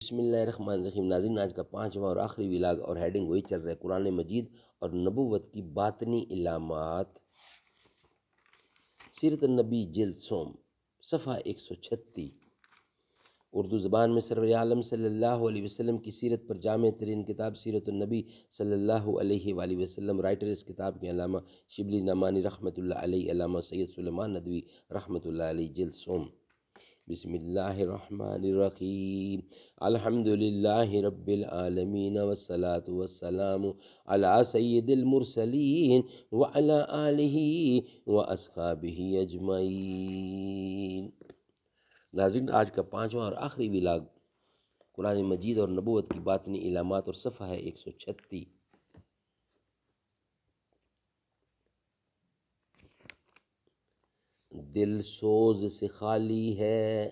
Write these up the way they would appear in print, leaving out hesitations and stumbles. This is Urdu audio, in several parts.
بسم اللہ الرحمن الرحیم۔ ناظرین، آج کا پانچواں اور آخری ولاگ اور ہیڈنگ وہی چل رہا ہے، قرآن مجید اور نبوت کی باطنی علامات، سیرت النبی جلد سوم، صفحہ 136۔ اردو زبان میں سرور عالم صلی اللہ علیہ وسلم کی سیرت پر جامع ترین کتاب سیرت النبی صلی اللہ علیہ وآلہ وسلم۔ رائٹر اس کتاب کے علامہ شبلی نعمانی رحمۃ اللہ علیہ، علامہ سید سلیمان ندوی رحمۃ اللہ علیہ، جلد سوم۔ بسم اللہ الرحمن الرحیم۔ الحمد للہ رب العالمین والصلاة والسلام علی سید المرسلین وعلی آلہ واصحابہ اجمعین۔ ناظرین، آج کا پانچواں اور آخری ولاگ قرآن مجید اور نبوت کی باطنی علامات اور صفحہ ہے 136۔ دل سوز سے خالی ہے،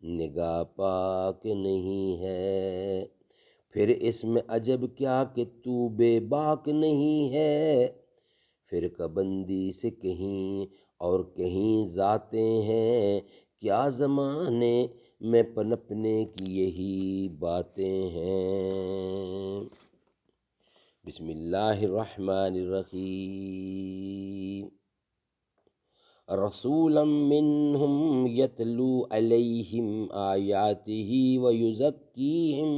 نگاہ پاک نہیں ہے، پھر اس میں عجب کیا کہ تو بے باک نہیں ہے۔ فرقہ بندی سے کہیں اور کہیں ذاتیں ہیں، کیا زمانے میں پنپنے کی یہی باتیں ہیں۔ بسم اللہ الرحمن الرحیم۔ رسولا منہم یتلو علیہم آیاتہ ویزکیہم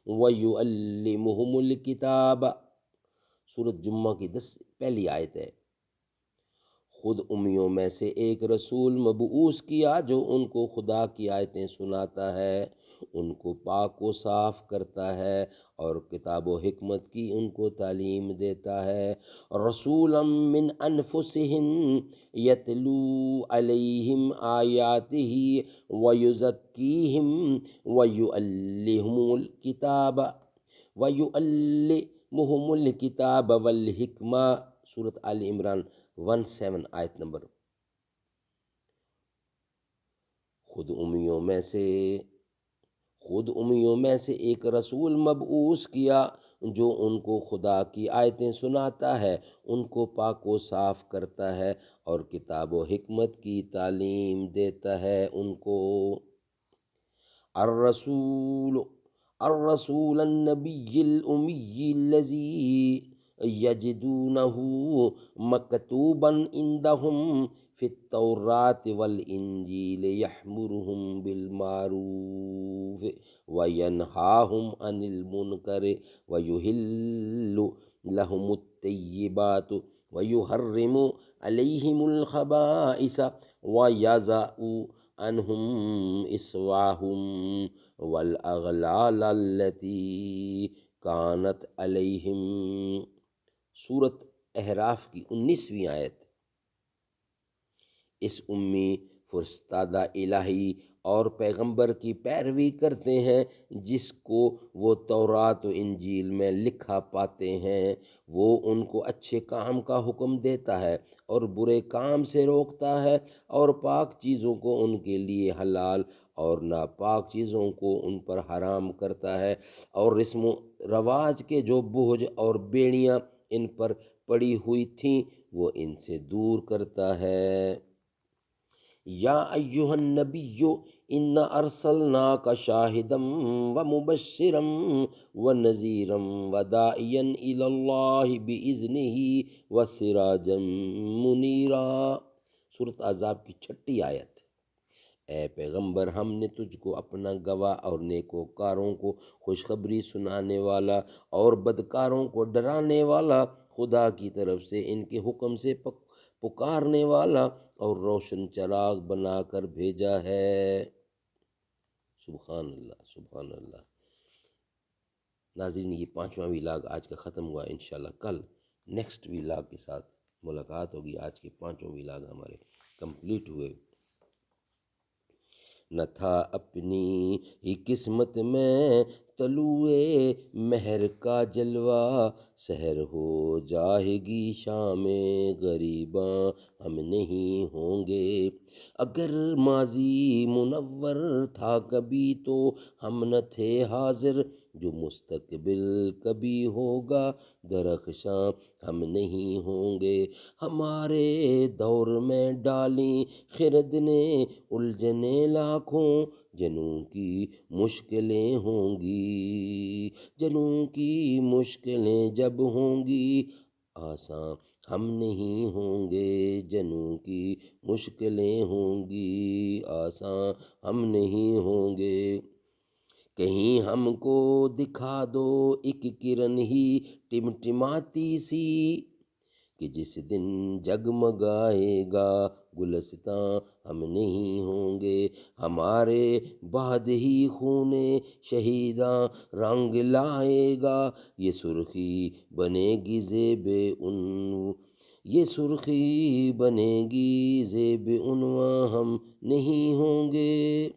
ویعلمہم الکتاب۔ سورۃ جمعہ کی پہلی آیت ہے۔ خود امیوں میں سے ایک رسول مبعوث کیا جو ان کو خدا کی آیتیں سناتا ہے، ان کو پاک و صاف کرتا ہے اور کتاب و حکمت کی ان کو تعلیم دیتا ہے۔ رسولا من انفسہم یتلو علیہم آیاتہ ویزکیہم ویعلمہم الکتاب والحکمہ۔ سورۃ آل عمران 17 آیت نمبر۔ خود امیوں میں سے ایک رسول مبعوث کیا جو ان کو خدا کی آیتیں سناتا ہے، ان کو پاک و صاف کرتا ہے اور کتاب و حکمت کی تعلیم دیتا ہے ان کو۔ الرسول النبی الامی الذی یجدونہ مکتوبا عندہم فی التوراۃ والانجیل یأمرہم بالمعروف وینہاہم عن المنکر ویحل لہم الطیبات ویحرم علیہم الخبائث ویضع عنہم اصرہم والاغلال التی کانت علیہم۔ سورۃ اعراف کی 19ویں آیت۔ اس امی فرستادہ الہی اور پیغمبر کی پیروی کرتے ہیں جس کو وہ تورات و انجیل میں لکھا پاتے ہیں۔ وہ ان کو اچھے کام کا حکم دیتا ہے اور برے کام سے روکتا ہے، اور پاک چیزوں کو ان کے لیے حلال اور ناپاک چیزوں کو ان پر حرام کرتا ہے، اور رسم و رواج کے جو بوجھ اور بیڑیاں ان پر پڑی ہوئی تھیں وہ ان سے دور کرتا ہے۔ یا ایہا النبی انا ارسلناک شاہدا ومبشرا ونذیرا وداعیا الی اللہ باذنہ وسراجا منیرا۔ سورۃ احزاب کی 6 آیت۔ اے پیغمبر، ہم نے تجھ کو اپنا گواہ اور نیکوکاروں کو خوشخبری سنانے والا اور بدکاروں کو ڈرانے والا، خدا کی طرف سے ان کے حکم سے پکارنے والا اور روشن چراغ بنا کر بھیجا ہے۔ سبحان اللہ، سبحان اللہ۔ ناظرین، یہ پانچواں ولاگ آج کا ختم ہوا۔ انشاءاللہ کل نیکسٹ ولاگ کے ساتھ ملاقات ہوگی۔ آج کے پانچوں ولاگ ہمارے کمپلیٹ ہوئے۔ نہ تھا اپنی ہی قسمت میں طلوع مہر کا جلوہ، سحر ہو جائے گی شام غریباں ہم نہیں ہوں گے۔ اگر ماضی منور تھا کبھی تو ہم نہ تھے حاضر، جو مستقبل کبھی ہوگا درخشاں ہم نہیں ہوں گے۔ ہمارے دور میں ڈالیں خرد نے الجھنیں لاکھوں، جنوں کی مشکلیں ہوں گی، جنوں کی مشکلیں جب ہوں گی، آساں ہم نہیں ہوں گے، جنوں کی مشکلیں ہوں گی، آساں ہم نہیں ہوں گے۔ کہیں ہم کو دکھا دو ایک کرن ہی ٹمٹماتی سی، کہ جس دن جگمگائے گا گلستاں ہم نہیں ہوں گے، ہمارے بعد ہی خون شہیداں رنگ لائے گا، یہ سرخی بنے گی زیب یہ سرخی بنے گی زیب عنواں ہم نہیں ہوں گے۔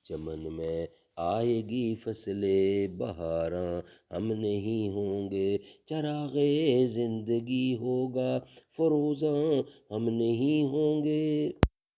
چمن میں آئے گی فصل بہاراں ہم نہیں ہوں گے، چراغ زندگی ہوگا فروزاں ہم نہیں ہوں گے۔